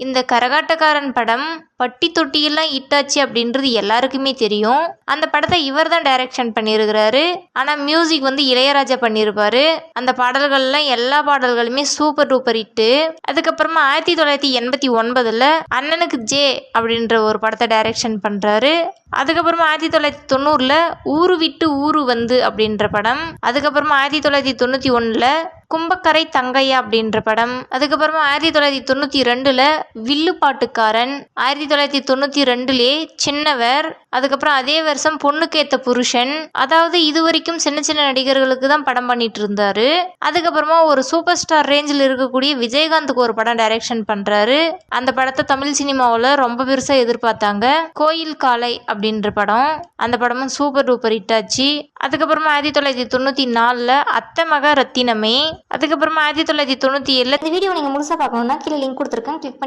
இந்த கரகாட்டக்காரன் படம் பட்டி தொட்டியெல்லாம் ஹிட்டாச்சு அப்படின்றது எல்லாருக்குமே தெரியும். அந்த படத்தை இவர் தான் டைரக்ஷன் பண்ணியிருக்கிறாரு. ஆனால் மியூசிக் வந்து இளையராஜா பண்ணியிருப்பாரு. அந்த பாடல்கள்லாம் எல்லா பாடல்களுமே சூப்பர் டூப்பர் ஹிட்டு. அதுக்கப்புறமா 1989 அண்ணனுக்கு ஜே அப்படின்ற ஒரு படத்தை டைரக்ஷன் பண்ணுறாரு. அதுக்கப்புறமா 1990 ஊரு விட்டு ஊரு வந்து அப்படின்ற படம். அதுக்கப்புறமா 1991 கும்பக்கரை தங்கையா அப்படின்ற படம். அதுக்கப்புறமா 1992 வில்லு பாட்டுக்காரன். 1992 சின்னவர். அதுக்கப்புறம் அதே வருஷம் பொண்ணுக்கேத்த புருஷன். அதாவது இது வரைக்கும் சின்ன சின்ன நடிகர்களுக்கு தான் படம் பண்ணிட்டு இருந்தாரு. அதுக்கப்புறமா ஒரு சூப்பர் ஸ்டார் ரேஞ்சில் இருக்கக்கூடிய விஜயகாந்துக்கு ஒரு படம் டைரக்ஷன் பண்றாரு. அந்த படத்தை தமிழ் சினிமாவில் ரொம்ப பெருசா எதிர்பார்த்தாங்க. கோயில் காலை அப்படின்ற படம். அந்த படமும் சூப்பர் டூப்பர் ஹிட் ஆச்சு. அதுக்கப்புறமா 1994 அத்தை மக ரத்தினமே. அதுக்கப்புறமா 1997 இந்த வீடியோ நீங்கள் முழுசாக பார்க்கணுன்னா கீழே லிங்க் கொடுத்துருக்கேன், கிளிக் பண்ணி